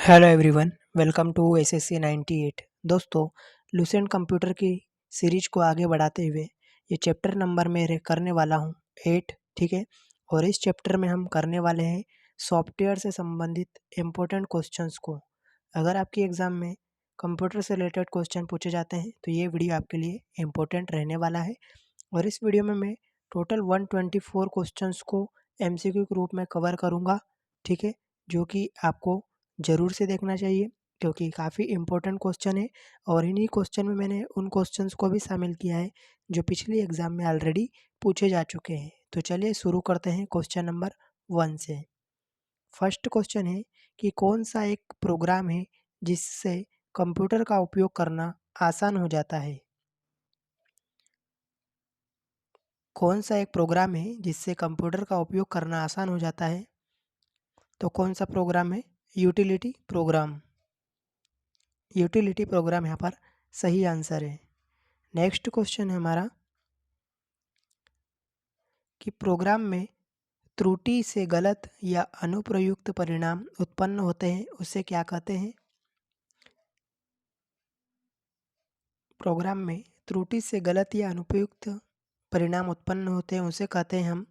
Hello everyone, welcome to SSC 98। दोस्तों, Lucent computer की series को आगे बढ़ाते हुए ये चैप्टर नंबर मैं करने वाला हूँ 8। ठीक है। और इस चैप्टर में हम करने वाले हैं सॉफ्टवेयर से संबंधित इम्पोर्टेंट क्वेश्चंस को। अगर आपकी एग्ज़ाम में कंप्यूटर से रिलेटेड क्वेश्चन पूछे जाते हैं तो ये वीडियो आपके लिए इम्पोर्टेंट रहने वाला है। और इस वीडियो में मैं टोटल 124 क्वेश्चंस को एमसीक्यू के रूप में कवर करूँगा। ठीक है, जो कि आपको ज़रूर से देखना चाहिए क्योंकि काफ़ी इम्पोर्टेंट क्वेश्चन है। और इन्हीं क्वेश्चन में मैंने उन क्वेश्चंस को भी शामिल किया है जो पिछली एग्ज़ाम में ऑलरेडी पूछे जा चुके हैं। तो चलिए शुरू करते हैं क्वेश्चन नंबर 1 से। फर्स्ट क्वेश्चन है कि कौन सा एक प्रोग्राम है जिससे कंप्यूटर का उपयोग करना आसान हो जाता है। कौन सा एक प्रोग्राम है जिससे कंप्यूटर का उपयोग करना आसान हो जाता है। तो कौन सा प्रोग्राम है? Utility programme. यूटिलिटी प्रोग्राम यहाँ पर सही आंसर है। नेक्स्ट क्वेश्चन है हमारा कि प्रोग्राम में त्रुटि से गलत या अनुप्रयुक्त परिणाम उत्पन्न होते हैं उसे क्या कहते हैं। प्रोग्राम में त्रुटि से गलत या अनुपयुक्त परिणाम उत्पन्न होते हैं उसे कहते हैं हम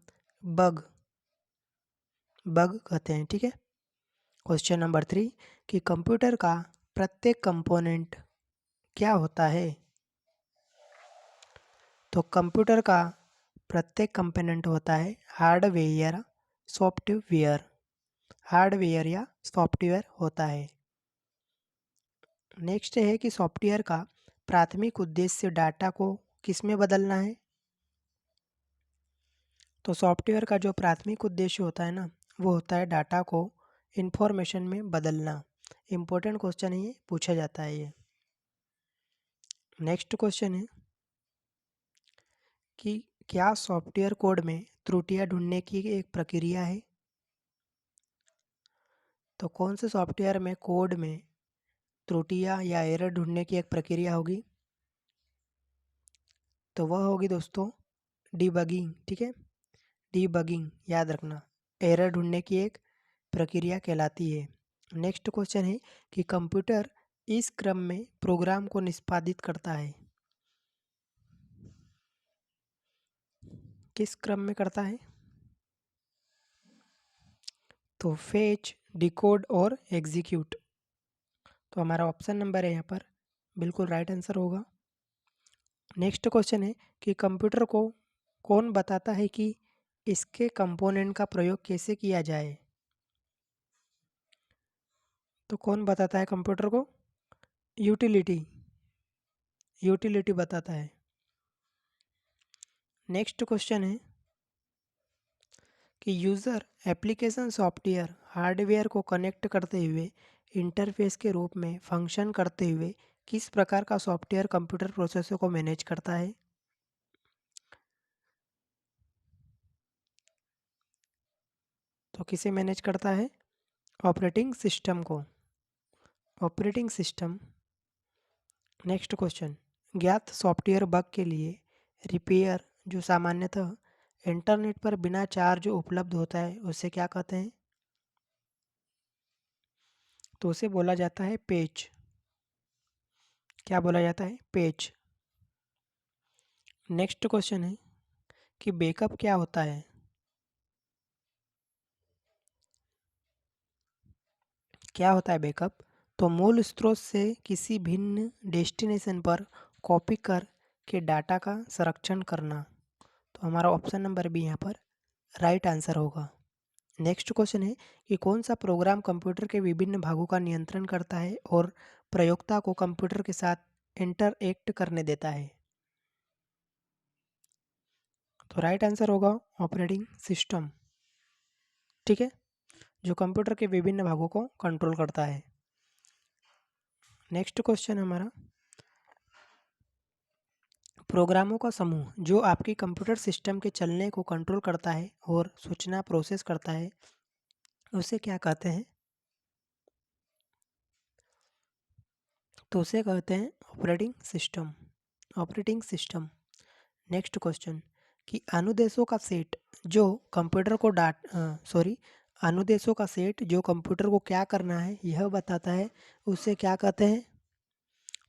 बग। बग कहते हैं। ठीक है। क्वेश्चन नंबर 3 कि कंप्यूटर का प्रत्येक कंपोनेंट क्या होता है। तो कंप्यूटर का प्रत्येक कंपोनेंट होता है हार्डवेयर, सॉफ्टवेयर। हार्डवेयर या सॉफ्टवेयर होता है। नेक्स्ट है कि सॉफ्टवेयर का प्राथमिक उद्देश्य डाटा को किस में बदलना है। तो सॉफ्टवेयर का जो प्राथमिक उद्देश्य होता है ना, वो होता है डाटा को इंफॉर्मेशन में बदलना। इम्पोर्टेंट क्वेश्चन है, ये पूछा जाता है ये। नेक्स्ट क्वेश्चन है कि क्या सॉफ्टवेयर कोड में त्रुटियां ढूंढने की एक प्रक्रिया है। तो कौन से सॉफ्टवेयर में कोड में त्रुटियां या एरर ढूंढने की एक प्रक्रिया होगी। तो वह होगी दोस्तों डीबगिंग। ठीक है, डीबगिंग याद रखना, एरर ढूंढने की एक प्रक्रिया कहलाती है। नेक्स्ट क्वेश्चन है कि कंप्यूटर इस क्रम में प्रोग्राम को निष्पादित करता है। किस क्रम में करता है। तो फेच, डिकोड और एग्जीक्यूट। तो हमारा ऑप्शन नंबर है यहाँ पर बिल्कुल राइट आंसर होगा। नेक्स्ट क्वेश्चन है कि कंप्यूटर को कौन बताता है कि इसके कंपोनेंट का प्रयोग कैसे किया जाए। तो कौन बताता है कंप्यूटर को? यूटिलिटी। यूटिलिटी बताता है। नेक्स्ट क्वेश्चन है कि यूज़र एप्लीकेशन सॉफ्टवेयर हार्डवेयर को कनेक्ट करते हुए इंटरफेस के रूप में फंक्शन करते हुए किस प्रकार का सॉफ्टवेयर कंप्यूटर प्रोसेसर को मैनेज करता है। तो किसे मैनेज करता है? ऑपरेटिंग सिस्टम को। Operating system. नेक्स्ट क्वेश्चन, ज्ञात सॉफ्टवेयर बग के लिए रिपेयर जो सामान्यतः इंटरनेट पर बिना चार्ज उपलब्ध होता है उसे क्या कहते हैं। तो उसे बोला जाता है पेच। क्या बोला जाता है? पेच। नेक्स्ट क्वेश्चन है कि बैकअप क्या होता है। क्या होता है बैकअप? तो मूल स्रोत से किसी भिन्न डेस्टिनेशन पर कॉपी कर के डाटा का संरक्षण करना। तो हमारा ऑप्शन नंबर भी यहाँ पर राइट आंसर होगा। नेक्स्ट क्वेश्चन है कि कौन सा प्रोग्राम कंप्यूटर के विभिन्न भागों का नियंत्रण करता है और प्रयोक्ता को कंप्यूटर के साथ इंटरएक्ट करने देता है। तो राइट आंसर होगा ऑपरेटिंग सिस्टम। ठीक है, जो कंप्यूटर के विभिन्न भागों को कंट्रोल करता है। नेक्स्ट क्वेश्चन हमारा, प्रोग्रामों का समूह जो आपके कंप्यूटर सिस्टम के चलने को कंट्रोल करता है और सूचना प्रोसेस करता है उसे क्या कहते हैं। तो उसे कहते हैं operating system. Operating system. Next question कि अनुदेशों का सेट जो कंप्यूटर को अनुदेशों का सेट जो कंप्यूटर को क्या करना है यह बताता है, उसे क्या कहते हैं?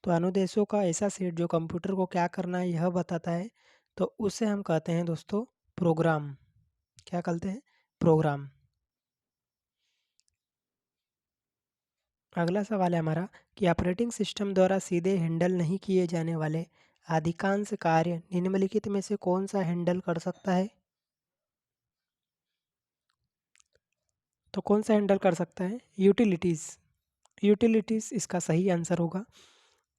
तो अनुदेशों का ऐसा सेट जो कंप्यूटर को क्या करना है यह बताता है, तो उसे हम कहते हैं दोस्तों प्रोग्राम। क्या कहते हैं? प्रोग्राम। अगला सवाल है हमारा कि ऑपरेटिंग सिस्टम द्वारा सीधे हैंडल नहीं किए जाने वाले अधिकांश कार्य निम्नलिखित में से कौन सा हैंडल कर सकता है? तो कौन सा हैंडल कर सकता है? यूटिलिटीज़। यूटिलिटीज़ इसका सही आंसर होगा।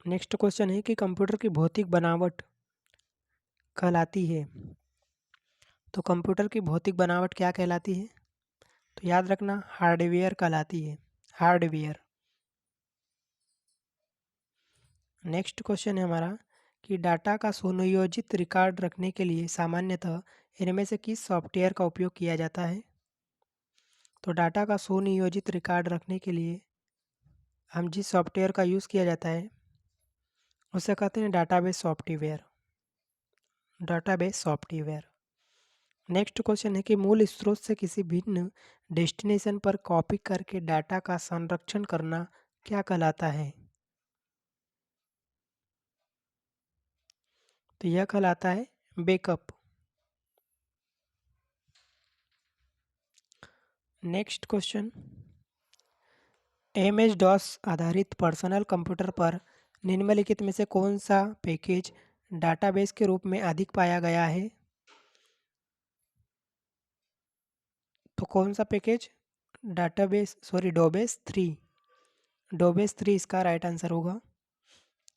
नेक्स्ट क्वेश्चन है कि कंप्यूटर की भौतिक बनावट कहलाती है। तो कंप्यूटर की भौतिक बनावट क्या कहलाती है? तो याद रखना हार्डवेयर कहलाती है। हार्डवेयर। नेक्स्ट क्वेश्चन है हमारा कि डाटा का सुनियोजित रिकॉर्ड रखने के लिए सामान्यतः इनमें से किस सॉफ्टवेयर का उपयोग किया जाता है? तो डाटा का सुनियोजित रिकॉर्ड रखने के लिए हम जिस सॉफ्टवेयर का यूज़ किया जाता है उसे कहते हैं database software. Database software. Next question है कि मूल स्रोत से किसी भिन्न डेस्टिनेशन पर कॉपी करके डाटा का संरक्षण करना क्या कहलाता है? तो यह कहलाता है backup. Next question, M S DOS आधारित पर्सनल कंप्यूटर पर निम्नलिखित में से कौन सा पैकेज डाटाबेस के रूप में अधिक पाया गया है? तो कौन सा पैकेज? डोबेस थ्री। डोबेस थ्री इसका राइट आंसर होगा।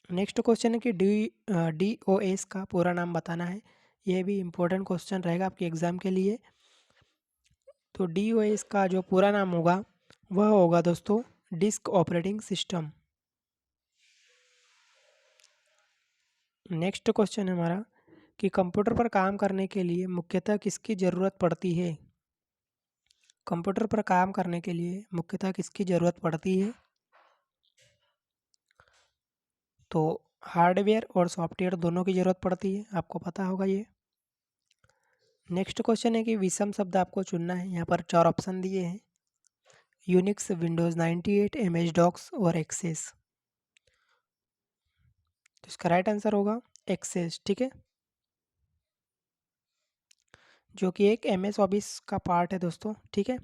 नेक्स्ट क्वेश्चन है कि डी ओ एस का पूरा नाम बताना है। यह भी इम्पोर्टेंट क्वेश्चन रहेगा आपके एग्जाम के लिए। तो डी ओ एस का जो पूरा नाम होगा वह होगा दोस्तों disk operating system. Next question है हमारा कि कंप्यूटर पर काम करने के लिए मुख्यतः किसकी ज़रूरत पड़ती है? कंप्यूटर पर काम करने के लिए मुख्यतः किसकी ज़रूरत पड़ती है? तो हार्डवेयर और सॉफ्टवेयर दोनों की ज़रूरत पड़ती है, आपको पता होगा ये। नेक्स्ट क्वेश्चन है कि विषम शब्द आपको चुनना है। यहाँ पर 4 ऑप्शन दिए हैं, Unix, Windows 98, M S DOS और एक्सेस। तो इसका राइट आंसर होगा एक्सेस। ठीक है, जो कि एक एम एस ऑफिस का पार्ट है दोस्तों। ठीक है,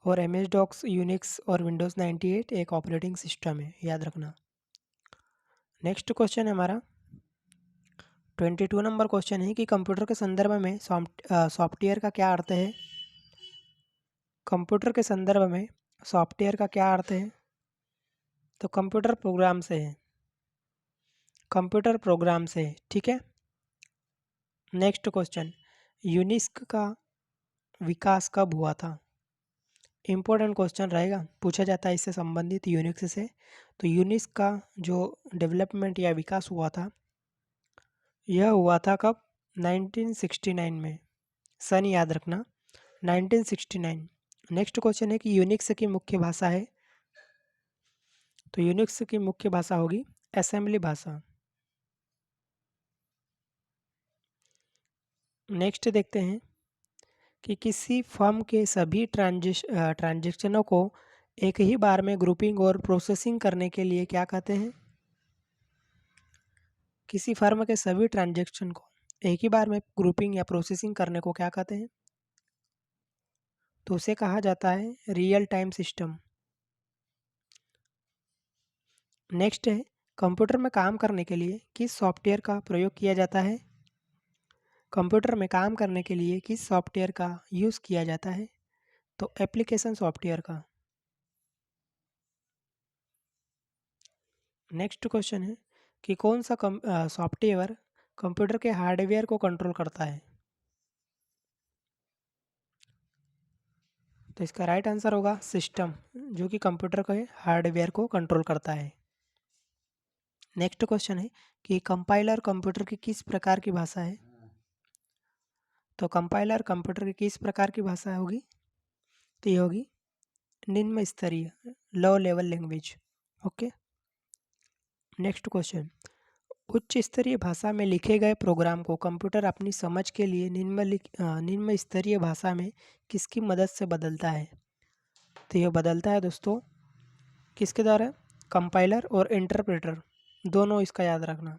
और एम एस डॉक्स, यूनिक्स और विंडोज़ 98 एक ऑपरेटिंग सिस्टम है, याद रखना। नेक्स्ट क्वेश्चन है हमारा 22 नंबर क्वेश्चन है कि कंप्यूटर के संदर्भ में सॉफ्टवेयर का क्या अर्थ है? कंप्यूटर के संदर्भ में सॉफ्टवेयर का क्या अर्थ है? तो कंप्यूटर प्रोग्राम से है। कंप्यूटर प्रोग्राम से है। ठीक है, नेक्स्ट क्वेश्चन, यूनिक्स का विकास कब हुआ था? इम्पोर्टेंट क्वेश्चन रहेगा, पूछा जाता है इससे संबंधित यूनिक्स से। तो यूनिक्स का जो डेवलपमेंट या विकास हुआ था यह हुआ था कब? 1969 में। सन याद रखना 1969। नेक्स्ट क्वेश्चन है कि यूनिक्स की मुख्य भाषा है। तो यूनिक्स की मुख्य भाषा होगी असेंबली भाषा। नेक्स्ट देखते हैं कि किसी फर्म के सभी ट्रांजेक्शनों को एक ही बार में ग्रुपिंग और प्रोसेसिंग करने के लिए क्या कहते हैं? किसी फर्म के सभी ट्रांजेक्शन को एक ही बार में ग्रुपिंग या प्रोसेसिंग करने को क्या कहते हैं? तो उसे कहा जाता है रियल टाइम सिस्टम। नेक्स्ट है, कंप्यूटर में काम करने के लिए किस सॉफ्टवेयर का प्रयोग किया जाता है? कंप्यूटर में काम करने के लिए किस सॉफ्टवेयर का यूज़ किया जाता है? तो एप्लीकेशन सॉफ्टवेयर का। नेक्स्ट क्वेश्चन है कि कौन सा सॉफ्टवेयर कंप्यूटर के हार्डवेयर को कंट्रोल करता है? तो इसका राइट आंसर होगा सिस्टम, जो कि कंप्यूटर के हार्डवेयर को कंट्रोल करता है। नेक्स्ट क्वेश्चन है कि कंपाइलर कंप्यूटर की किस प्रकार की भाषा है? तो कंपाइलर कंप्यूटर की किस प्रकार की भाषा होगी? तो ये होगी निम्न स्तरीय low level language. Okay, next question, उच्च स्तरीय भाषा में लिखे गए प्रोग्राम को कंप्यूटर अपनी समझ के लिए निम्न स्तरीय भाषा में किसकी मदद से बदलता है? तो ये बदलता है दोस्तों किसके द्वारा? कंपाइलर और इंटरप्रेटर, दोनों इसका याद रखना,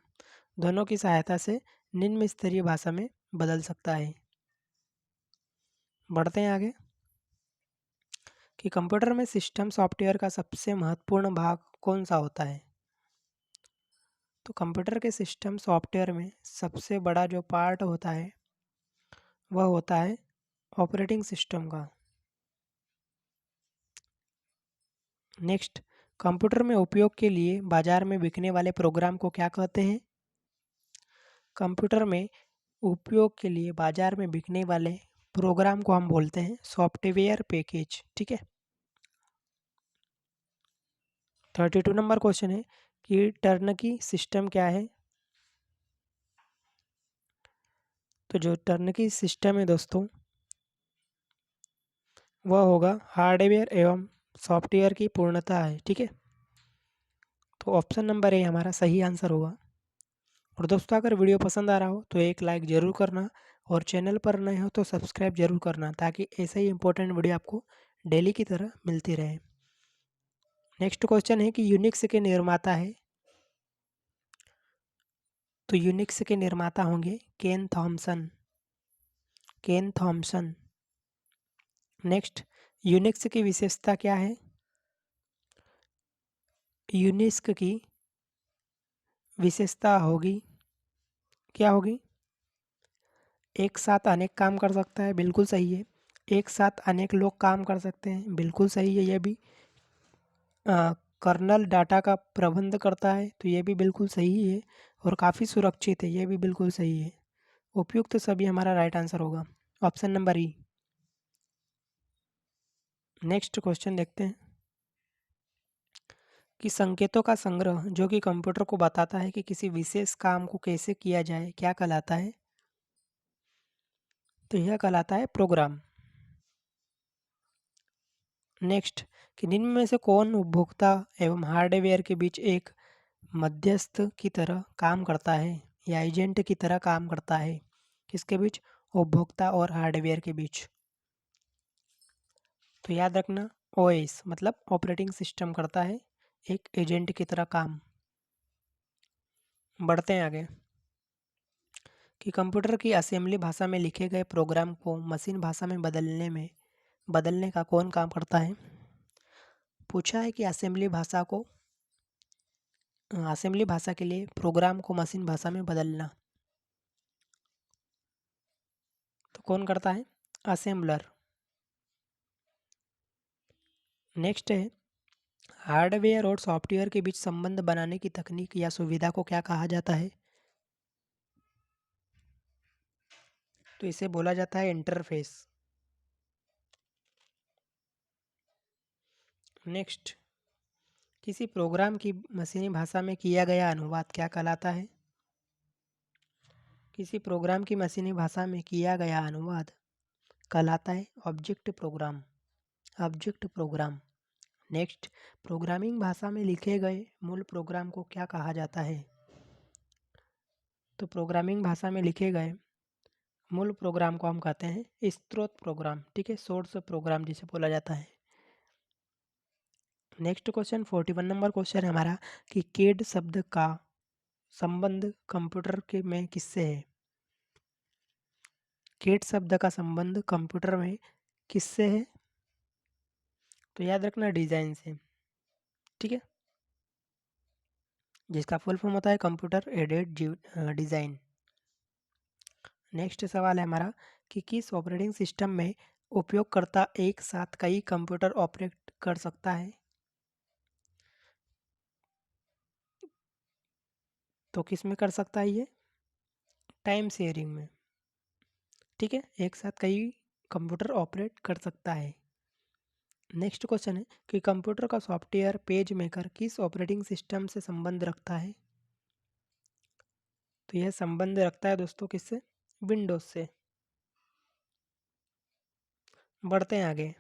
दोनों की सहायता से निम्न स्तरीय भाषा में बदल सकता है। बढ़ते हैं आगे कि कंप्यूटर में सिस्टम सॉफ्टवेयर का सबसे महत्वपूर्ण भाग कौन सा होता है? तो कंप्यूटर के सिस्टम सॉफ्टवेयर में सबसे बड़ा जो पार्ट होता है वह होता है ऑपरेटिंग सिस्टम का। नेक्स्ट, कंप्यूटर में उपयोग के लिए बाजार में बिकने वाले प्रोग्राम को क्या कहते हैं? कंप्यूटर में उपयोग के लिए बाजार में बिकने वाले प्रोग्राम को हम बोलते हैं सॉफ्टवेयर पैकेज। ठीक है। 32 नंबर क्वेश्चन है कि टर्नकी सिस्टम क्या है? तो जो टर्नकी सिस्टम है दोस्तों वह होगा हार्डवेयर एवं सॉफ्टवेयर की पूर्णता है। ठीक है। तो ऑप्शन नंबर ए हमारा सही आंसर होगा। और दोस्तों अगर वीडियो पसंद आ रहा हो तो एक लाइक ज़रूर करना और चैनल पर नए हो तो सब्सक्राइब जरूर करना ताकि ऐसे ही इंपॉर्टेंट वीडियो आपको डेली की तरह मिलती रहे। नेक्स्ट क्वेश्चन है कि यूनिक्स के निर्माता है? तो यूनिक्स के निर्माता होंगे केन थॉमसन। केन थॉमसन। नेक्स्ट, यूनिक्स की विशेषता क्या है? यूनिक्स की विशेषता होगी क्या होगी? एक साथ अनेक काम कर सकता है, बिल्कुल सही है। एक साथ अनेक लोग काम कर सकते हैं, बिल्कुल सही है। यह भी कर्नल डाटा का प्रबंध करता है, तो ये भी बिल्कुल सही है। और काफ़ी सुरक्षित है, ये भी बिल्कुल सही है। उपयुक्त सभी हमारा राइट आंसर होगा, ऑप्शन नंबर ई। नेक्स्ट क्वेश्चन देखते हैं कि संकेतों का संग्रह जो कि कंप्यूटर को बताता है कि किसी विशेष काम को कैसे किया जाए क्या कहलाता है? तो यह कहलाता है प्रोग्राम। नेक्स्ट, कि निम्न में से कौन उपभोक्ता एवं हार्डवेयर के बीच एक मध्यस्थ की तरह काम करता है या एजेंट की तरह काम करता है? किसके बीच? उपभोक्ता और हार्डवेयर के बीच। तो याद रखना ओएस मतलब ऑपरेटिंग सिस्टम करता है एक एजेंट की तरह काम। बढ़ते हैं आगे कि कंप्यूटर की असेंबली भाषा में लिखे गए प्रोग्राम को मशीन भाषा में बदलने का कौन काम करता है? पूछा है कि असेंबली भाषा के लिए प्रोग्राम को मशीन भाषा में बदलना तो कौन करता है? असेंबलर। नेक्स्ट है हार्डवेयर और सॉफ्टवेयर के बीच संबंध बनाने की तकनीक या सुविधा को क्या कहा जाता है? तो इसे बोला जाता है इंटरफेस। नेक्स्ट, किसी प्रोग्राम की मशीनी भाषा में किया गया अनुवाद क्या कहलाता है? किसी प्रोग्राम की मशीनी भाषा में किया गया अनुवाद कहलाता है object program. Object program. Next, programming भाषा में लिखे गए मूल प्रोग्राम को क्या कहा जाता है? तो प्रोग्रामिंग भाषा में लिखे गए मूल प्रोग्राम को हम कहते हैं स्रोत प्रोग्राम। ठीक है, सोर्स प्रोग्राम जिसे बोला जाता है। नेक्स्ट क्वेश्चन 41 नंबर क्वेश्चन है हमारा कि केड शब्द का संबंध कंप्यूटर के में किससे है? केड शब्द का संबंध कंप्यूटर में किससे है? तो याद रखना डिजाइन से। ठीक है, जिसका फुल फॉर्म होता है कंप्यूटर एडेड डिजाइन। नेक्स्ट सवाल है हमारा कि किस ऑपरेटिंग सिस्टम में उपयोगकर्ता एक साथ कई कंप्यूटर ऑपरेट कर सकता है? तो किस में कर सकता है ये? टाइम शेयरिंग में। ठीक है, एक साथ कई कंप्यूटर ऑपरेट कर सकता है। नेक्स्ट क्वेश्चन है कि कंप्यूटर का सॉफ्टवेयर पेज मेकर किस ऑपरेटिंग सिस्टम से संबंध रखता है? तो यह संबंध रखता है दोस्तों किससे? विंडोज से। बढ़ते हैं आगे।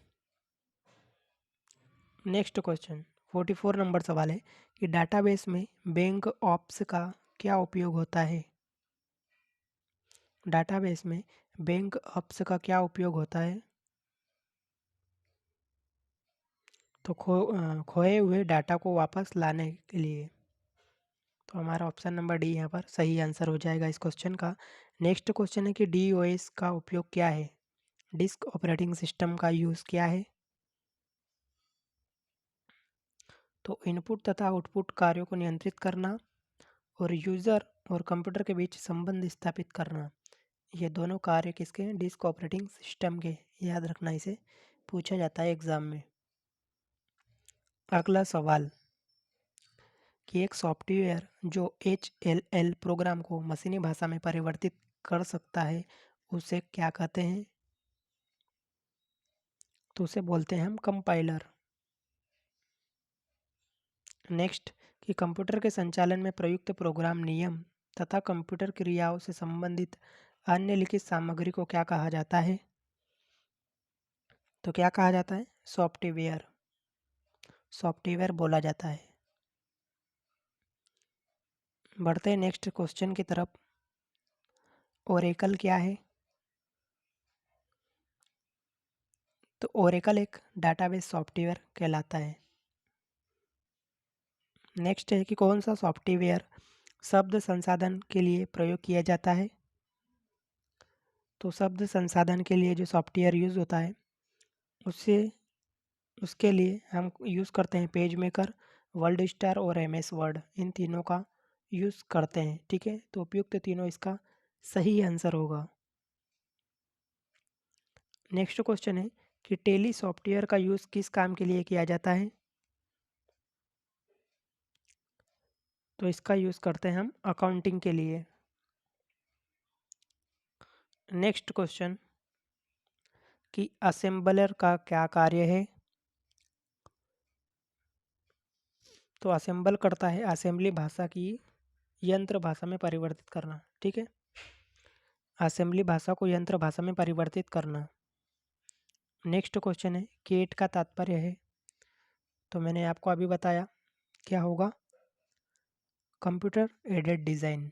नेक्स्ट क्वेश्चन 44 नंबर सवाल है कि डाटाबेस में बैंक ऑप्स का क्या उपयोग होता है? डाटाबेस में बैंक ऑप्स का क्या उपयोग होता है? तो खोए हुए डाटा को वापस लाने के लिए। तो हमारा ऑप्शन नंबर डी यहाँ पर सही आंसर हो जाएगा इस क्वेश्चन का। नेक्स्ट क्वेश्चन है कि डीओएस का उपयोग क्या है? डिस्क ऑपरेटिंग सिस्टम का यूज़ क्या है? तो इनपुट तथा आउटपुट कार्यों को नियंत्रित करना और यूज़र और कंप्यूटर के बीच संबंध स्थापित करना, ये दोनों कार्य किसके हैं? डिस्क ऑपरेटिंग सिस्टम के। याद रखना, इसे पूछा जाता है एग्जाम में। अगला सवाल कि एक सॉफ्टवेयर जो HLL प्रोग्राम को मशीनी भाषा में परिवर्तित कर सकता है उसे क्या कहते हैं? तो उसे बोलते हैं हम कंपाइलर। नेक्स्ट कि कंप्यूटर के संचालन में प्रयुक्त प्रोग्राम नियम तथा कंप्यूटर क्रियाओं से संबंधित अन्य लिखित सामग्री को क्या कहा जाता है? तो क्या कहा जाता है? सॉफ्टवेयर। सॉफ्टवेयर बोला जाता है। बढ़ते हैं नेक्स्ट क्वेश्चन की तरफ। ओरेकल क्या है? तो ओरेकल एक डाटाबेस सॉफ्टवेयर कहलाता है। नेक्स्ट है कि कौन सा सॉफ्टवेयर शब्द संसाधन के लिए प्रयोग किया जाता है? तो शब्द संसाधन के लिए जो सॉफ्टवेयर यूज़ होता है उससे उसके लिए हम यूज़ करते हैं पेज मेकर, वर्ल्ड स्टार और MS वर्ड। इन तीनों का यूज़ करते हैं। ठीक है, तो उपयुक्त तीनों इसका सही आंसर होगा। नेक्स्ट क्वेश्चन है कि टेली सॉफ्टवेयर का यूज़ किस काम के लिए किया जाता है? तो इसका यूज़ करते हैं हम अकाउंटिंग के लिए। नेक्स्ट क्वेश्चन कि असेंबलर का क्या कार्य है? तो असेंबल करता है असेंबली भाषा की यंत्र भाषा में परिवर्तित करना। ठीक है, असेंबली भाषा को यंत्र भाषा में परिवर्तित करना। नेक्स्ट क्वेश्चन है केट का तात्पर्य है? तो मैंने आपको अभी बताया क्या होगा, computer aided design.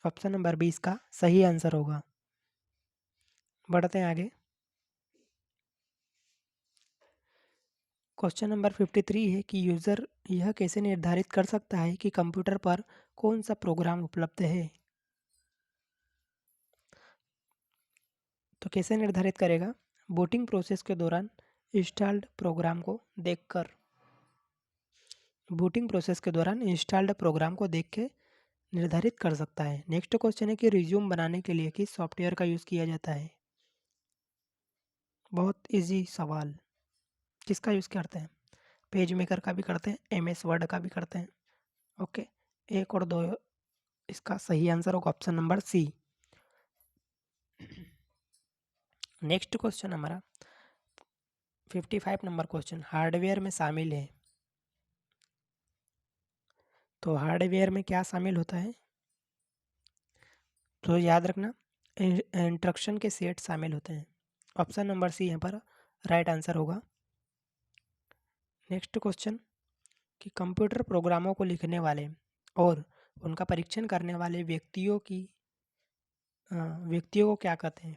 Option number 20 का सही आंसर होगा। बढ़ते हैं आगे। क्वेश्चन नंबर 53 है कि यूज़र यह कैसे निर्धारित कर सकता है कि कंप्यूटर पर कौन सा प्रोग्राम उपलब्ध है? तो कैसे निर्धारित करेगा? बूटिंग प्रोसेस के दौरान इंस्टॉल्ड प्रोग्राम को देखकर। बूटिंग प्रोसेस के दौरान इंस्टॉल्ड प्रोग्राम को देख के निर्धारित कर सकता है। नेक्स्ट क्वेश्चन है कि रिज्यूम बनाने के लिए किस सॉफ्टवेयर का यूज़ किया जाता है? बहुत इजी सवाल। किसका यूज़ करते हैं? पेज मेकर का भी करते हैं, MS वर्ड का भी करते हैं। ओके, एक और दो इसका सही आंसर होगा option number C. Next question हमारा 55 नंबर क्वेश्चन हार्डवेयर में शामिल है। तो हार्डवेयर में क्या शामिल होता है? तो याद रखना इंस्ट्रक्शन के सेट शामिल होते हैं। ऑप्शन नंबर सी यहाँ पर राइट आंसर होगा। नेक्स्ट क्वेश्चन कि कंप्यूटर प्रोग्रामों को लिखने वाले और उनका परीक्षण करने वाले व्यक्तियों को क्या कहते हैं?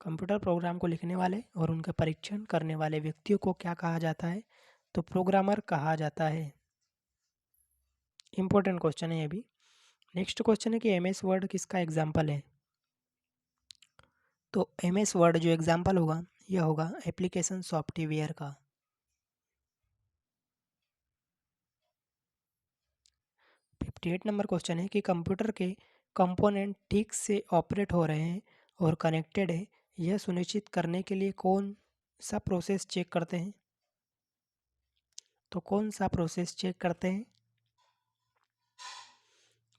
कंप्यूटर प्रोग्राम को लिखने वाले और उनका परीक्षण करने वाले व्यक्तियों को क्या कहा जाता है? तो प्रोग्रामर कहा जाता है। इंपॉर्टेंट क्वेश्चन है ये भी। नेक्स्ट क्वेश्चन है कि MS वर्ड किसका एग्जाम्पल है? तो MS वर्ड जो एग्जाम्पल होगा यह होगा एप्लीकेशन सॉफ्टवेयर का। 58 नंबर क्वेश्चन है कि कंप्यूटर के कंपोनेंट ठीक से ऑपरेट हो रहे हैं और कनेक्टेड है, यह सुनिश्चित करने के लिए कौन सा प्रोसेस चेक करते हैं? तो कौन सा प्रोसेस चेक करते हैं?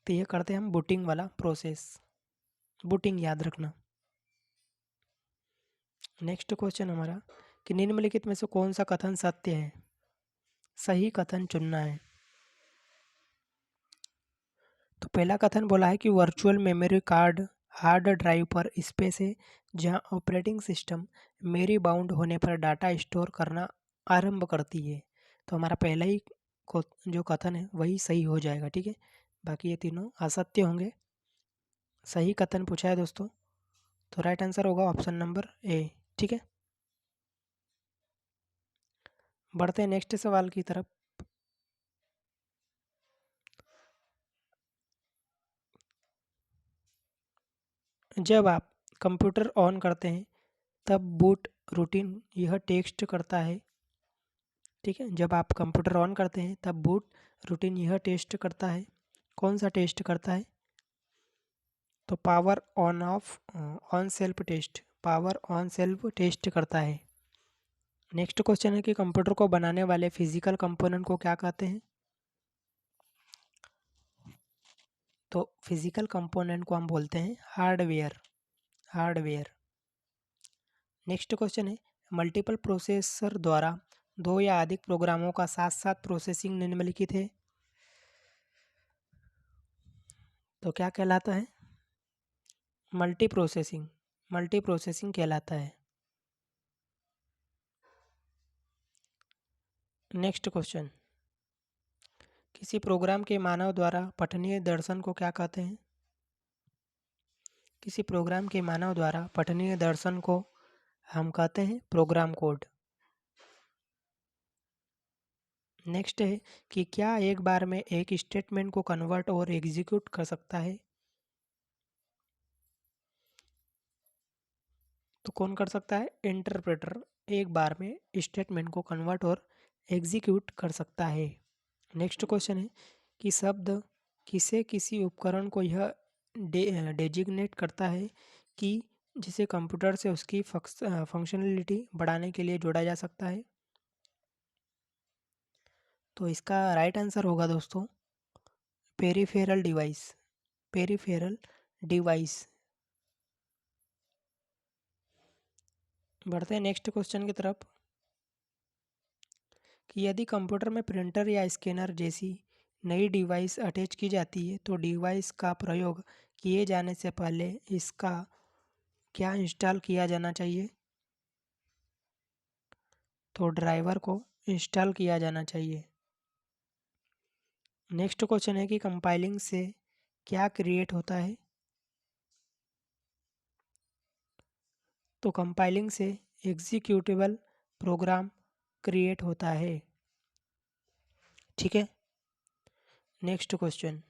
तो ये करते हैं हम बूटिंग वाला प्रोसेस। बूटिंग याद रखना। नेक्स्ट क्वेश्चन हमारा कि निम्नलिखित में से कौन सा कथन सत्य है? सही कथन चुनना है। तो पहला कथन बोला है कि virtual memory card hard drive पर स्पेस है जहां ऑपरेटिंग सिस्टम मेमोरी बाउंड होने पर डाटा स्टोर करना आरंभ करती है। तो हमारा पहला ही जो कथन है वही सही हो जाएगा। ठीक है, बाकी ये तीनों असत्य होंगे। सही कथन पूछा है दोस्तों, तो राइट आंसर होगा ऑप्शन नंबर ए। ठीक है, बढ़ते हैं नेक्स्ट सवाल की तरफ। जब आप कंप्यूटर ऑन करते हैं तब बूट रूटीन यह टेक्स्ट करता है। ठीक है, जब आप कंप्यूटर ऑन करते हैं तब बूट रूटीन यह टेस्ट करता है। कौन सा टेस्ट करता है? तो power on off on self test, power on self test करता है। नेक्स्ट क्वेश्चन है कि कंप्यूटर को बनाने वाले फिजिकल कंपोनेंट को क्या कहते हैं? तो फिजिकल कंपोनेंट को हम बोलते हैं हार्डवेयर, हार्डवेयर। नेक्स्ट क्वेश्चन है मल्टीपल प्रोसेसर द्वारा दो या अधिक प्रोग्रामों का साथ साथ प्रोसेसिंग निम्नलिखित है, तो क्या कहलाता है? मल्टी प्रोसेसिंग, मल्टी प्रोसेसिंग कहलाता है। नेक्स्ट क्वेश्चन, किसी प्रोग्राम के मानव द्वारा पठनीय दर्शन को क्या कहते हैं? किसी प्रोग्राम के मानव द्वारा पठनीय दर्शन को हम कहते हैं प्रोग्राम कोड। नेक्स्ट है कि क्या एक बार में एक स्टेटमेंट को कन्वर्ट और एग्जीक्यूट कर सकता है? तो कौन कर सकता है? इंटरप्रेटर एक बार में स्टेटमेंट को कन्वर्ट और एग्जीक्यूट कर सकता है। नेक्स्ट क्वेश्चन है कि शब्द किसे किसी उपकरण को यह डेजिग्नेट करता है कि जिसे कंप्यूटर से उसकी फंक्शनलिटी बढ़ाने के लिए जोड़ा जा सकता है? तो इसका राइट आंसर होगा दोस्तों पेरिफेरल डिवाइस, पेरिफेरल डिवाइस। बढ़ते हैं नेक्स्ट क्वेश्चन की तरफ कि यदि कंप्यूटर में प्रिंटर या स्कैनर जैसी नई डिवाइस अटैच की जाती है तो डिवाइस का प्रयोग किए जाने से पहले इसका क्या इंस्टॉल किया जाना चाहिए? तो ड्राइवर को इंस्टॉल किया जाना चाहिए। नेक्स्ट क्वेश्चन है कि कंपाइलिंग से क्या क्रिएट होता है? तो कंपाइलिंग से एग्जीक्यूटेबल प्रोग्राम क्रिएट होता है। ठीक है, नेक्स्ट क्वेश्चन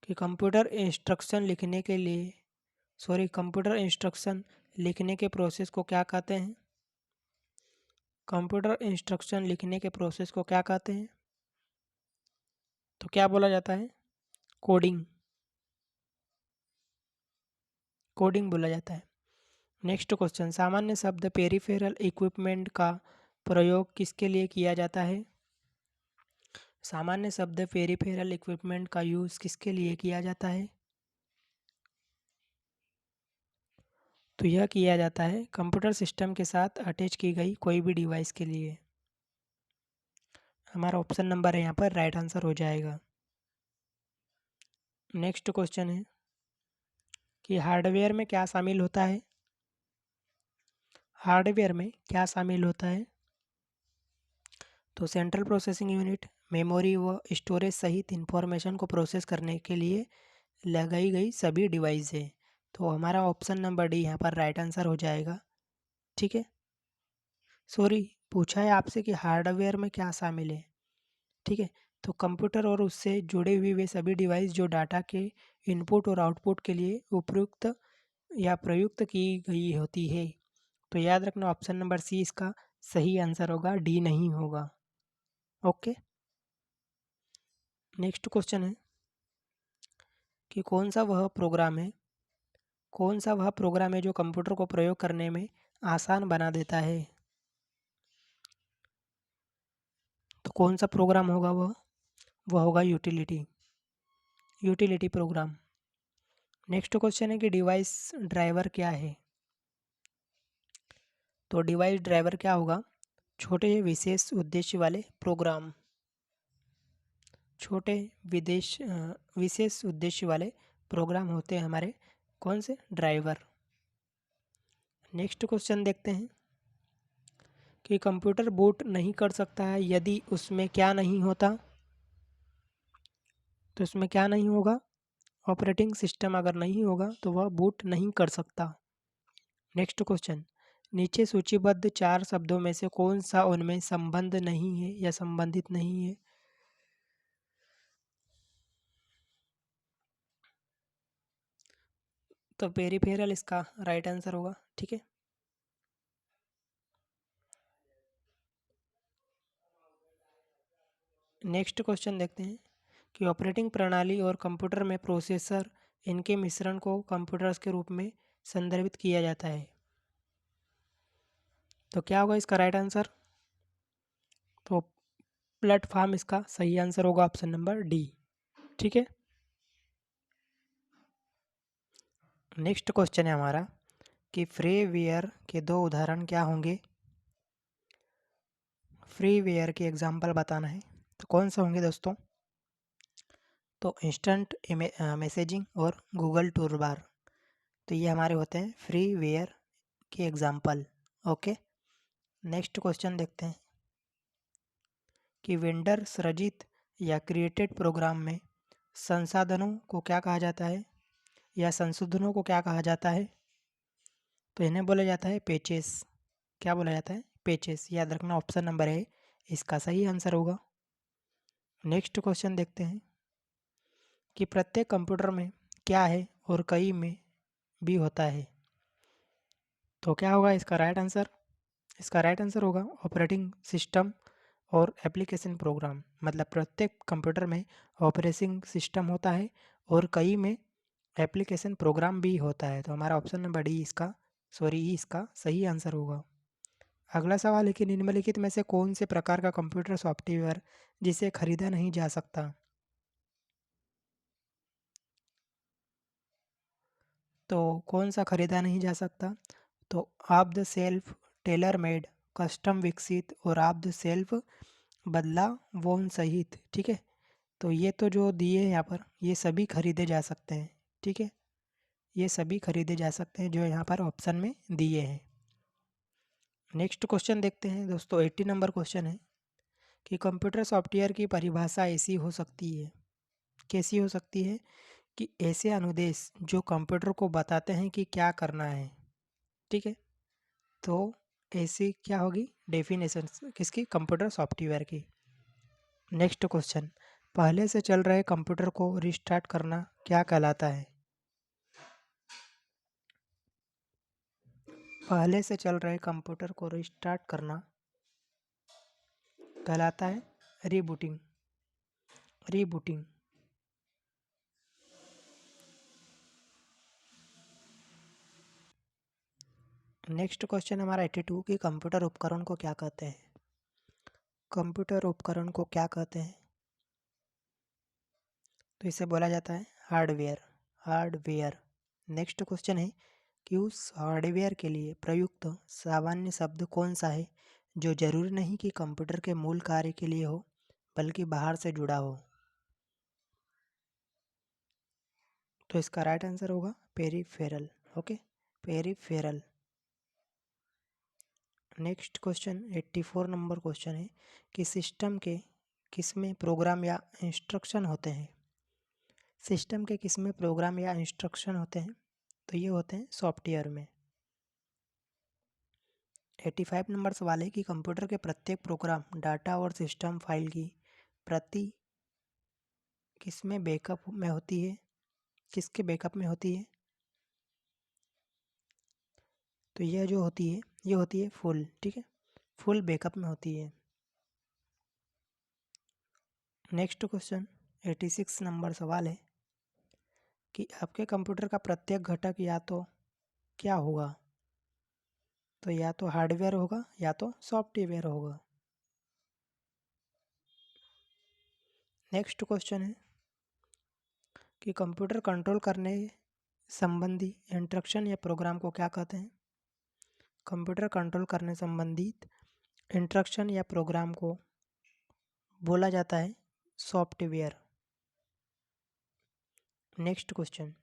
कि कंप्यूटर इंस्ट्रक्शन लिखने के प्रोसेस को क्या कहते हैं? कंप्यूटर इंस्ट्रक्शन लिखने के प्रोसेस को क्या कहते हैं? तो क्या बोला जाता है? कोडिंग, कोडिंग बोला जाता है। नेक्स्ट क्वेश्चन, सामान्य शब्द पेरिफेरल इक्विपमेंट का प्रयोग किसके लिए किया जाता है? सामान्य शब्द पेरिफेरल इक्विपमेंट का यूज़ किसके लिए किया जाता है? तो यह किया जाता है कंप्यूटर सिस्टम के साथ अटैच की गई कोई भी डिवाइस के लिए। हमारा ऑप्शन नंबर है यहाँ पर राइट आंसर हो जाएगा। नेक्स्ट क्वेश्चन है कि हार्डवेयर में क्या शामिल होता है? हार्डवेयर में क्या शामिल होता है? तो सेंट्रल प्रोसेसिंग यूनिट, मेमोरी व स्टोरेज सहित इंफॉर्मेशन को प्रोसेस करने के लिए लगाई गई सभी डिवाइस है। तो हमारा ऑप्शन नंबर डी यहाँ पर राइट आंसर हो जाएगा। ठीक है, सॉरी, पूछा है आपसे कि हार्डवेयर में क्या शामिल है। ठीक है, तो कंप्यूटर और उससे जुड़े हुए वे सभी डिवाइस जो डाटा के इनपुट और आउटपुट के लिए उपयुक्त या प्रयुक्त की गई होती है। तो याद रखना ऑप्शन नंबर सी इसका सही आंसर होगा, डी नहीं होगा। ओके, नेक्स्ट क्वेश्चन है कि कौन सा वह प्रोग्राम है जो कंप्यूटर को प्रयोग करने में आसान बना देता है? तो कौन सा प्रोग्राम होगा वह होगा utility, utility programme. Next question है कि डिवाइस ड्राइवर क्या है? तो डिवाइस ड्राइवर क्या होगा? छोटे विशेष उद्देश्य वाले प्रोग्राम, छोटे विशेष उद्देश्य वाले प्रोग्राम होते हैं हमारे कौन से? ड्राइवर। नेक्स्ट क्वेश्चन देखते हैं कि कंप्यूटर बूट नहीं कर सकता है यदि उसमें क्या नहीं होता? तो इसमें क्या नहीं होगा, ऑपरेटिंग सिस्टम अगर नहीं होगा तो वह बूट नहीं कर सकता। नेक्स्ट क्वेश्चन, नीचे सूचीबद्ध 4 शब्दों में से कौन सा उनमें संबंध नहीं है या संबंधित नहीं है? तो पेरिफेरल इसका राइट आंसर होगा। ठीक है, नेक्स्ट क्वेश्चन देखते हैं कि ऑपरेटिंग प्रणाली और कंप्यूटर में प्रोसेसर, इनके मिश्रण को कंप्यूटर्स के रूप में संदर्भित किया जाता है। तो क्या होगा इसका राइट आंसर? तो प्लेटफॉर्म इसका सही आंसर होगा, ऑप्शन नंबर डी। ठीक है, नेक्स्ट क्वेश्चन है हमारा कि फ्रीवेयर के दो उदाहरण क्या होंगे? फ्रीवेयर के एग्जाम्पल बताना है, तो कौन से होंगे दोस्तों? तो इंस्टेंट मैसेजिंग और गूगल टूलबार, तो ये हमारे होते हैं फ्रीवेयर के एग्जाम्पल। ओके, नेक्स्ट क्वेश्चन देखते हैं कि वेंडर सृजित या क्रिएटेड प्रोग्राम में संसाधनों को क्या कहा जाता है या संशोधनों को क्या कहा जाता है? तो इन्हें बोला जाता है पेचेस। क्या बोला जाता है? पेचेस। याद रखना, ऑप्शन नंबर ए इसका सही आंसर होगा। नेक्स्ट क्वेश्चन देखते हैं कि प्रत्येक कंप्यूटर में क्या है और कई में भी होता है। तो क्या होगा इसका राइट आंसर? इसका राइट आंसर होगा ऑपरेटिंग सिस्टम और एप्लीकेशन प्रोग्राम। मतलब प्रत्येक कंप्यूटर में ऑपरेटिंग सिस्टम होता है और कई में एप्लीकेशन प्रोग्राम भी होता है। तो हमारा ऑप्शन नंबर डी इसका ई इसका सही आंसर होगा। अगला सवाल है कि निम्नलिखित में से कौन से प्रकार का कंप्यूटर सॉफ्टवेयर जिसे खरीदा नहीं जा सकता? तो कौन सा खरीदा नहीं जा सकता? तो आप the self, tailor made, custom विकसित और आप द सेल्फ बदला वोन सहित। ठीक है, तो ये तो जो दिए हैं यहाँ पर, ये सभी खरीदे जा सकते हैं। ठीक है, ये सभी खरीदे जा सकते हैं जो यहाँ पर ऑप्शन में दिए हैं। नेक्स्ट क्वेश्चन देखते हैं दोस्तों, 80 नंबर क्वेश्चन है कि कंप्यूटर सॉफ्टवेयर की परिभाषा ऐसी हो सकती है, कैसी हो सकती है? कि ऐसे अनुदेश जो कंप्यूटर को बताते हैं कि क्या करना है। ठीक है, तो ऐसी क्या होगी डेफिनेशन किसकी? कंप्यूटर सॉफ्टवेयर की। नेक्स्ट क्वेश्चन, पहले से चल रहे कंप्यूटर को रिस्टार्ट करना क्या कहलाता है? पहले से चल रहे कंप्यूटर को रिस्टार्ट करना कहलाता है रीबूटिंग। रीबूटिंग। नेक्स्ट क्वेश्चन हमारा 82 कि कंप्यूटर उपकरण को क्या कहते हैं? कंप्यूटर उपकरण को क्या कहते हैं? तो इसे बोला जाता है हार्डवेयर। हार्डवेयर। नेक्स्ट क्वेश्चन है कि उस हार्डवेयर के लिए प्रयुक्त सामान्य शब्द कौन सा है जो जरूरी नहीं कि कंप्यूटर के मूल कार्य के लिए हो बल्कि बाहर से जुड़ा हो? तो इसका राइट आंसर होगा peripheral. Okay, peripheral. Next question 84 number question है कि सिस्टम के किसमें प्रोग्राम या इंस्ट्रक्शन होते हैं? सिस्टम के किसमें प्रोग्राम या इंस्ट्रक्शन होते हैं? तो ये होते हैं सॉफ्टवेयर में। 85 नंबर सवाल है कि कंप्यूटर के प्रत्येक प्रोग्राम, डाटा और सिस्टम फाइल की प्रति किसमें बैकअप में होती है? किसके बैकअप में होती है? तो यह जो होती है, ये होती है फुल। ठीक है, फुल बैकअप में होती है। नेक्स्ट क्वेश्चन 86 नंबर सवाल है कि आपके कंप्यूटर का प्रत्येक घटक या तो क्या होगा? तो या तो हार्डवेयर होगा या तो सॉफ्टवेयर होगा। नेक्स्ट क्वेश्चन है कि कंप्यूटर कंट्रोल करने संबंधी इंस्ट्रक्शन या प्रोग्राम को क्या कहते हैं? कंप्यूटर कंट्रोल करने संबंधित इंस्ट्रक्शन या प्रोग्राम को बोला जाता है सॉफ्टवेयर। नेक्स्ट क्वेश्चन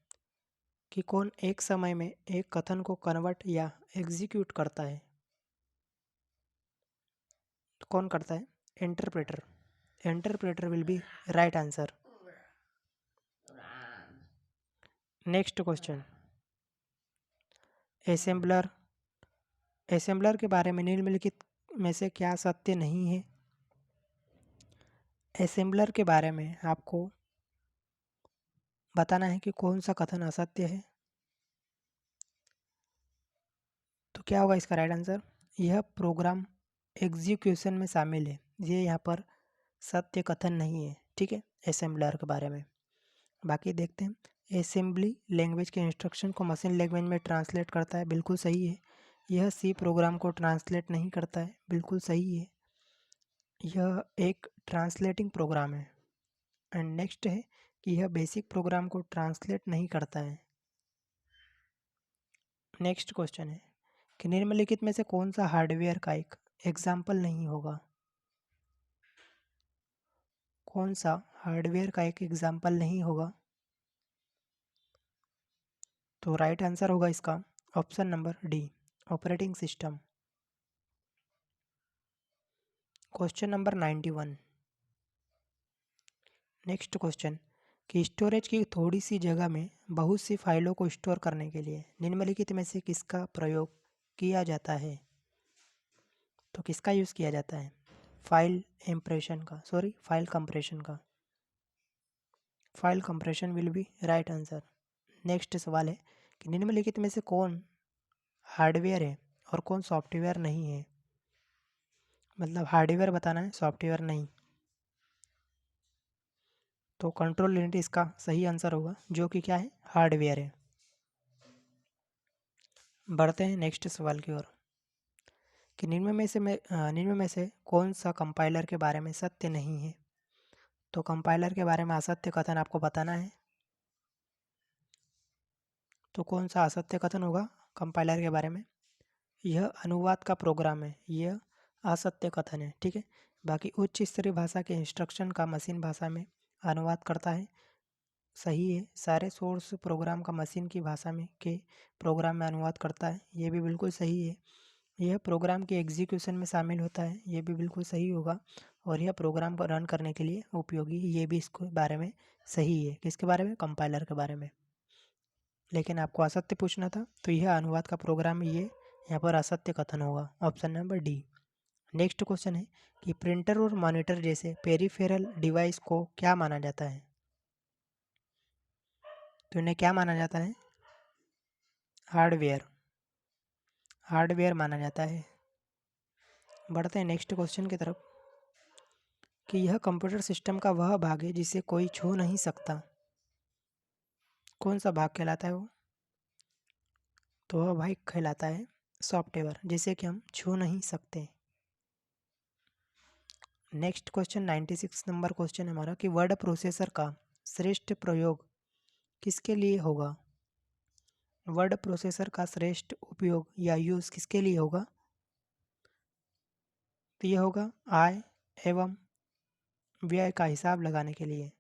कि कौन एक समय में एक कथन को कन्वर्ट या एग्जीक्यूट करता है? तो कौन करता है? Interpreter. Interpreter will be right answer. Next question, assembler. Assembler के बारे में निम्नलिखित में से क्या सत्य नहीं है? असेंबलर के बारे में आपको बताना है कि कौन सा कथन असत्य है। तो क्या होगा इसका राइट आंसर? यह प्रोग्राम एग्जीक्यूशन में शामिल है। ये यहाँ पर सत्य कथन नहीं है, ठीक है, असेंबलर के बारे में। बाकी देखते हैं, असेंबली लैंग्वेज के इंस्ट्रक्शन को मशीन लैंग्वेज में ट्रांसलेट करता है, बिल्कुल सही है। यह सी प्रोग्राम को ट्रांसलेट नहीं करता है, बिल्कुल सही है। यह एक ट्रांसलेटिंग प्रोग्राम है। एंड नेक्स्ट है कि यह बेसिक प्रोग्राम को ट्रांसलेट नहीं करता है। नेक्स्ट क्वेश्चन है कि निम्नलिखित में से कौन सा हार्डवेयर का एक एग्जाम्पल नहीं होगा? कौन सा हार्डवेयर का एक एग्जाम्पल नहीं होगा? तो राइट आंसर होगा इसका option number D, operating system. Question number 91। Next question कि स्टोरेज की थोड़ी सी जगह में बहुत सी फाइलों को स्टोर करने के लिए निम्नलिखित में से किसका प्रयोग किया जाता है? तो किसका यूज़ किया जाता है? फाइल इम्प्रेशन का, सॉरी फाइल कंप्रेशन का। File compression will be right answer. Next सवाल है कि निम्नलिखित में से कौन हार्डवेयर है और कौन सॉफ्टवेयर नहीं है? मतलब हार्डवेयर बताना है, सॉफ्टवेयर नहीं। तो कंट्रोल यूनिट इसका सही आंसर होगा, जो कि क्या है? हार्डवेयर है। बढ़ते हैं नेक्स्ट सवाल की ओर कि निम्न में से कौन सा कंपाइलर के बारे में सत्य नहीं है? तो कंपाइलर के बारे में असत्य कथन आपको बताना है। तो कौन सा असत्य कथन होगा कंपाइलर के बारे में? यह अनुवाद का प्रोग्राम है, यह असत्य कथन है, ठीक है। बाकी उच्च स्तरीय भाषा के इंस्ट्रक्शन का मशीन भाषा में अनुवाद करता है, सही है। सारे सोर्स प्रोग्राम का मशीन की भाषा में के प्रोग्राम में अनुवाद करता है, ये भी बिल्कुल सही है। यह प्रोग्राम के एग्जीक्यूशन में शामिल होता है, ये भी बिल्कुल सही होगा। और यह प्रोग्राम को रन करने के लिए उपयोगी है, ये भी इसके बारे में सही है। किसके बारे में? कंपाइलर के बारे में। लेकिन आपको असत्य पूछना था, तो यह अनुवाद का प्रोग्राम, ये यहाँ पर असत्य कथन होगा, option number D. Next question है कि प्रिंटर और मॉनिटर जैसे पेरिफेरल डिवाइस को क्या माना जाता है? तो इन्हें क्या माना जाता है? हार्डवेयर। हार्डवेयर माना जाता है। बढ़ते हैं नेक्स्ट क्वेश्चन की तरफ कि यह कंप्यूटर सिस्टम का वह भाग है जिसे कोई छू नहीं सकता। कौन सा भाग कहलाता है वो? तो वह भाग कहलाता है सॉफ्टवेयर, जिसे कि हम छू नहीं सकते। नेक्स्ट क्वेश्चन 96 नंबर क्वेश्चन है हमारा कि वर्ड प्रोसेसर का श्रेष्ठ प्रयोग किसके लिए होगा? वर्ड प्रोसेसर का श्रेष्ठ उपयोग या यूज़ किसके लिए होगा? तो यह होगा आय एवं व्यय का हिसाब लगाने के लिए।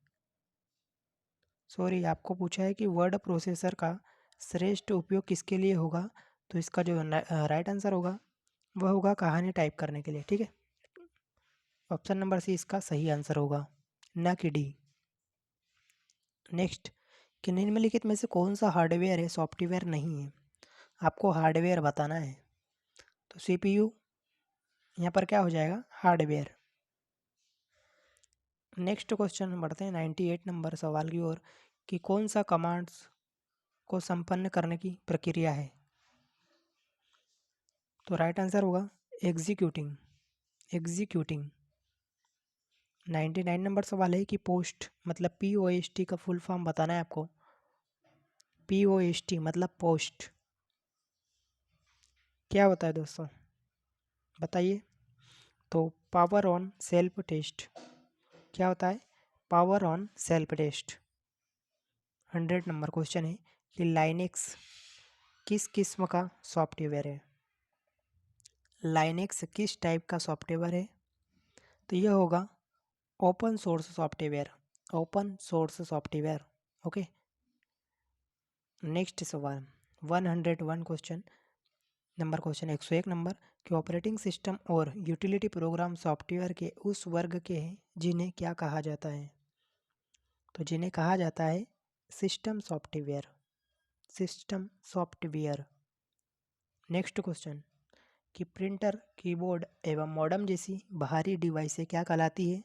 सॉरी, आपको पूछा है कि वर्ड प्रोसेसर का श्रेष्ठ उपयोग किसके लिए होगा, तो इसका जो राइट आंसर होगा वह होगा कहानी टाइप करने के लिए, ठीक है। ऑप्शन नंबर सी इसका सही आंसर होगा, ना कि डी। नेक्स्ट कि निम्नलिखित में से कौन सा हार्डवेयर है, सॉफ्टवेयर नहीं है? आपको हार्डवेयर बताना है। तो सीपीयू यहाँ पर क्या हो जाएगा? हार्डवेयर। नेक्स्ट क्वेश्चन बढ़ते हैं 98 नंबर सवाल की ओर कि कौन सा कमांड्स को संपन्न करने की प्रक्रिया है? तो राइट आंसर होगा एग्जीक्यूटिंग। एग्जीक्यूटिंग। 99 नंबर सवाल है कि पोस्ट मतलब POST का फुल फॉर्म बताना है आपको। POST मतलब पोस्ट क्या होता है दोस्तों, बताइए। तो पावर ऑन सेल्फ टेस्ट। क्या होता है? Power on self test. 100 number question है कि लाइनेक्स किस किस्म का सॉफ्टवेयर है? लाइनेक्स किस टाइप का सॉफ्टवेयर है? तो यह होगा open source software. Open source software, okay. Next सवाल 101 क्वेश्चन नंबर, क्वेश्चन 101 नंबर कि ऑपरेटिंग सिस्टम और यूटिलिटी प्रोग्राम सॉफ्टवेयर के उस वर्ग के हैं जिन्हें क्या कहा जाता है? तो जिन्हें कहा जाता है system software. System software. Next question कि प्रिंटर, कीबोर्ड एवं मॉडेम जैसी बाहरी डिवाइसें क्या कहलाती है?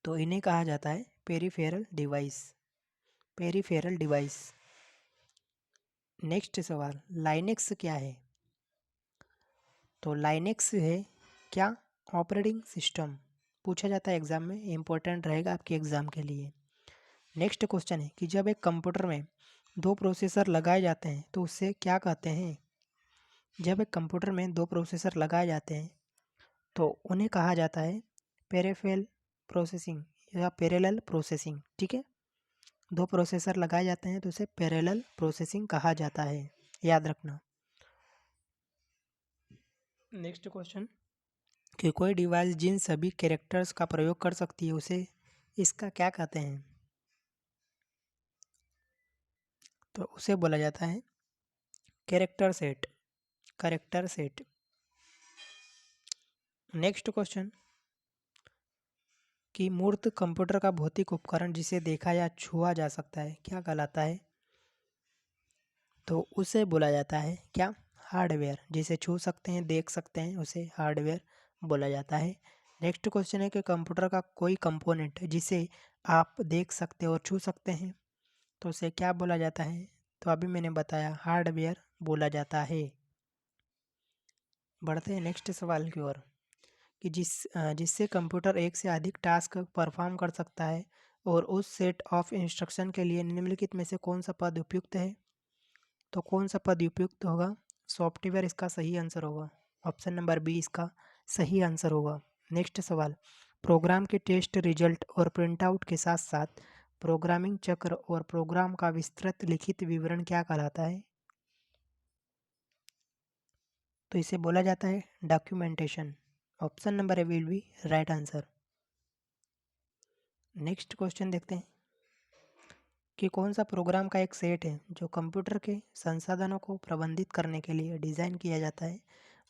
तो इन्हें कहा जाता है peripheral device. Peripheral device. Next सवाल, लाइनेक्स क्या है? तो लाइनेक्स है क्या? Operating system. पूछा जाता है एग्जाम में, इंपॉर्टेंट रहेगा आपके एग्जाम के लिए। नेक्स्ट क्वेश्चन है कि जब एक कंप्यूटर में दो प्रोसेसर लगाए जाते हैं तो उससे क्या कहते हैं? जब एक कंप्यूटर में दो प्रोसेसर लगाए जाते हैं तो उन्हें कहा जाता है पेरिफेरल प्रोसेसिंग या पैरेलल प्रोसेसिंग। ठीक है, दो प्रोसेसर लगाए जाते हैं तो उसे पैरेलल प्रोसेसिंग कहा जाता है, याद रखना। नेक्स्ट क्वेश्चन कि कोई डिवाइस जिन सभी कैरेक्टर्स का प्रयोग कर सकती है उसे इसका क्या कहते हैं? तो उसे बोला जाता है character set. Character set. Next question कि मूर्त कंप्यूटर का भौतिक उपकरण जिसे देखा या छुआ जा सकता है क्या कहलाता है? तो उसे बोला जाता है क्या? हार्डवेयर। जिसे छू सकते हैं, देख सकते हैं, उसे हार्डवेयर बोला जाता है। नेक्स्ट क्वेश्चन है कि कंप्यूटर का कोई कंपोनेंट जिसे आप देख सकते और छू सकते हैं तो उसे क्या बोला जाता है? तो अभी मैंने बताया हार्डवेयर बोला जाता है। बढ़ते हैं नेक्स्ट सवाल की ओर कि जिससे कंप्यूटर एक से अधिक टास्क परफॉर्म कर सकता है और उस सेट ऑफ इंस्ट्रक्शन के लिए निम्नलिखित में से कौन सा पद उपयुक्त है? तो कौन सा पद उपयुक्त होगा? सॉफ्टवेयर इसका सही आंसर होगा। ऑप्शन नंबर बी इसका सही आंसर होगा। नेक्स्ट सवाल, प्रोग्राम के टेस्ट रिजल्ट और प्रिंट आउट के साथ साथ प्रोग्रामिंग चक्र और प्रोग्राम का विस्तृत लिखित विवरण क्या कहलाता है? तो इसे बोला जाता है documentation. Option number A will be right answer. Next question देखते हैं कि कौन सा प्रोग्राम का एक सेट है जो कंप्यूटर के संसाधनों को प्रबंधित करने के लिए डिज़ाइन किया जाता है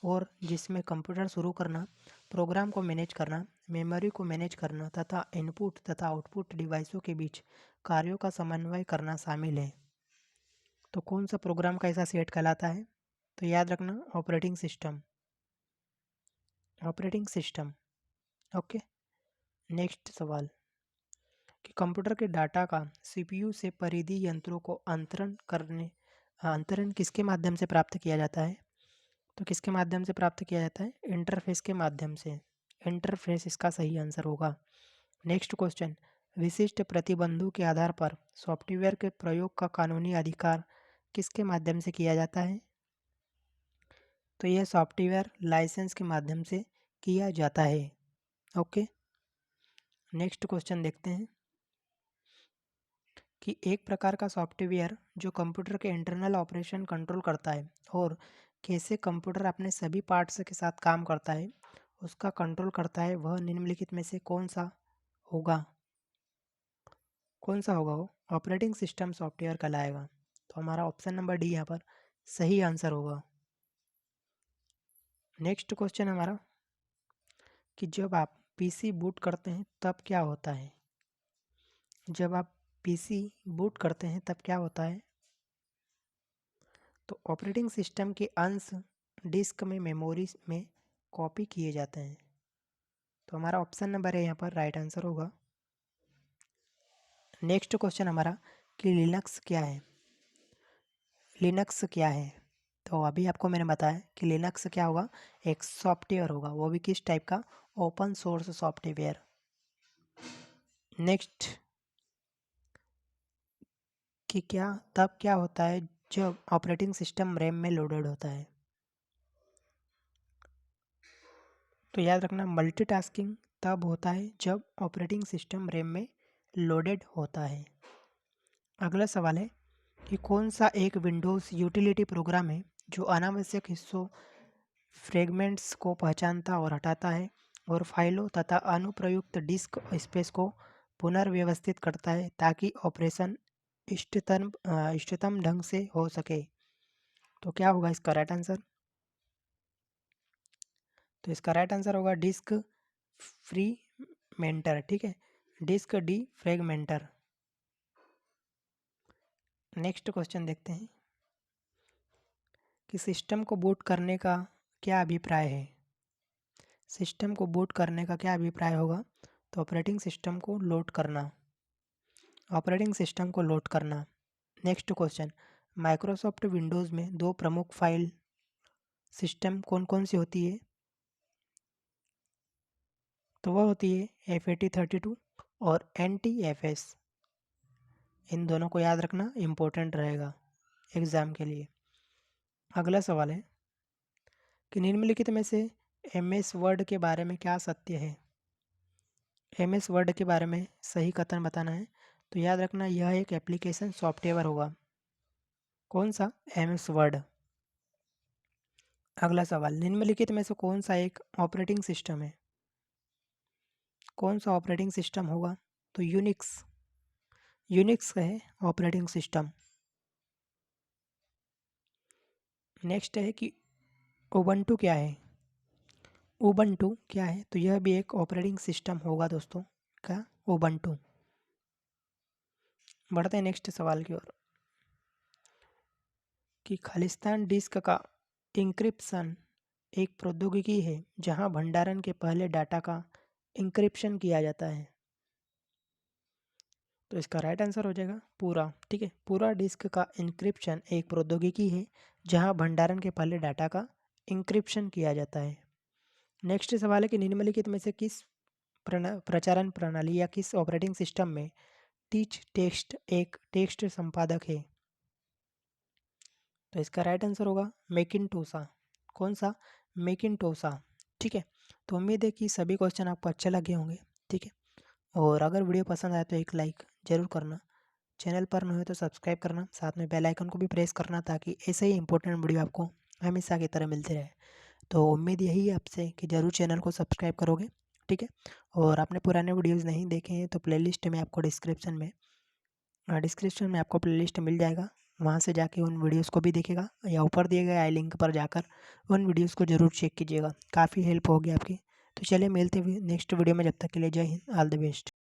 और जिसमें कंप्यूटर शुरू करना, प्रोग्राम को मैनेज करना, मेमोरी को मैनेज करना तथा इनपुट तथा आउटपुट डिवाइसों के बीच कार्यों का समन्वय करना शामिल है। तो कौन सा प्रोग्राम का ऐसा सेट कहलाता है? तो याद रखना operating system. Operating system. Okay. Next सवाल कि कंप्यूटर के डाटा का सीपीयू से परिधि यंत्रों को अंतरण किसके माध्यम से प्राप्त किया जाता है? तो किसके माध्यम से प्राप्त किया जाता है? इंटरफेस के माध्यम से। इंटरफेस इसका सही आंसर होगा। नेक्स्ट क्वेश्चन, विशिष्ट प्रतिबंधों के आधार पर सॉफ्टवेयर के प्रयोग का कानूनी अधिकार किसके माध्यम से किया जाता है? तो यह सॉफ्टवेयर लाइसेंस के माध्यम से किया जाता है। ओके। नेक्स्ट क्वेश्चन देखते हैं कि एक प्रकार का सॉफ्टवेयर जो कंप्यूटर के इंटरनल ऑपरेशन कंट्रोल करता है और कैसे कंप्यूटर अपने सभी पार्ट्स के साथ काम करता है उसका कंट्रोल करता है, वह निम्नलिखित में से कौन सा होगा? कौन सा होगा वो? ऑपरेटिंग सिस्टम सॉफ्टवेयर कहलाएगा। तो हमारा ऑप्शन नंबर डी यहाँ पर सही आंसर होगा। नेक्स्ट क्वेश्चन हमारा कि जब आप पीसी बूट करते हैं तब क्या होता है? जब आप पीसी बूट करते हैं तब क्या होता है? तो ऑपरेटिंग सिस्टम के अंश डिस्क में, मेमोरी में कॉपी किए जाते हैं। तो हमारा ऑप्शन नंबर है यहाँ पर राइट आंसर होगा। नेक्स्ट क्वेश्चन हमारा कि लिनक्स क्या है? लिनक्स क्या है? तो अभी आपको मैंने बताया कि लिनक्स क्या होगा? एक सॉफ्टवेयर होगा, वो भी किस टाइप का? Open source software. नेक्स्ट कि क्या होता है जब ऑपरेटिंग सिस्टम रैम में लोडेड होता है? तो याद रखना मल्टीटास्किंग तब होता है जब ऑपरेटिंग सिस्टम रैम में लोडेड होता है। अगला सवाल है कि कौन सा एक विंडोज़ यूटिलिटी प्रोग्राम है जो अनावश्यक हिस्सों, फ्रेगमेंट्स को पहचानता और हटाता है और फाइलों तथा अनुप्रयुक्त डिस्क स्पेस को पुनर्व्यवस्थित करता है ताकि ऑपरेशन इष्टतम ढंग से हो सके? तो क्या होगा इसका राइट आंसर? तो इसका राइट आंसर होगा डिस्क फ्री मेंटर। ठीक है, disc D fragmenter. Next question देखते हैं कि सिस्टम को बूट करने का क्या अभिप्राय है। सिस्टम को बूट करने का क्या अभिप्राय होगा, तो ऑपरेटिंग सिस्टम को लोड करना, ऑपरेटिंग सिस्टम को लोड करना। नेक्स्ट क्वेश्चन, माइक्रोसॉफ्ट विंडोज़ में दो प्रमुख फाइल सिस्टम कौन कौन सी होती है, तो वह होती है FAT32 और NTFS। इन दोनों को याद रखना इम्पोर्टेंट रहेगा एग्ज़ाम के लिए। अगला सवाल है कि निम्नलिखित में से MS वर्ड के बारे में क्या सत्य है। MS वर्ड के बारे में सही कथन बताना है, तो याद रखना यह एक एप्लीकेशन सॉफ्टवेयर होगा। कौन सा, MS वर्ड। अगला सवाल, निम्नलिखित में से कौन सा एक ऑपरेटिंग सिस्टम है, कौन सा ऑपरेटिंग सिस्टम होगा, तो यूनिक्स, यूनिक्स है ऑपरेटिंग सिस्टम। नेक्स्ट है कि उबंटू क्या है, उबंटू क्या है, तो यह भी एक ऑपरेटिंग सिस्टम होगा दोस्तों का, उबंटू। बढ़ते हैं नेक्स्ट सवाल की ओर कि खालिस्तान डिस्क का इंक्रिप्शन एक प्रौद्योगिकी है जहां भंडारण के पहले डाटा का इंक्रिप्शन किया जाता है, तो इसका राइट आंसर हो जाएगा पूरा। ठीक है, पूरा डिस्क का इंक्रिप्शन एक प्रौद्योगिकी है जहां भंडारण के पहले डाटा का इंक्रिप्शन किया जाता है। नेक्स्ट सवाल है कि निम्नलिखित में से किस प्रचारण प्रणाली या किस ऑपरेटिंग सिस्टम में टीच टेक्स्ट एक टेक्स्ट संपादक है, तो इसका राइट आंसर होगा मैकिन्टोसा। कौन सा, मैकिन्टोसा। ठीक है, तो उम्मीद है कि सभी क्वेश्चन आपको अच्छे लगे होंगे। ठीक है, और अगर वीडियो पसंद आए तो एक लाइक ज़रूर करना, चैनल पर न हो तो सब्सक्राइब करना, साथ में बेल आइकन को भी प्रेस करना ताकि ऐसे ही इंपॉर्टेंट वीडियो आपको हमेशा की तरह मिलते रहे। तो उम्मीद यही है आपसे कि ज़रूर चैनल को सब्सक्राइब करोगे। ठीक है, और आपने पुराने वीडियोज़ नहीं देखे हैं तो प्लेलिस्ट में आपको डिस्क्रिप्शन में आपको प्लेलिस्ट मिल जाएगा, वहाँ से जाके उन वीडियोस को भी देखेगा या ऊपर दिए गए आई लिंक पर जाकर उन वीडियोस को ज़रूर चेक कीजिएगा, काफ़ी हेल्प होगी आपकी। तो चलिए मिलते हुए नेक्स्ट वीडियो में, जब तक के लिए जय हिंद, ऑल द बेस्ट।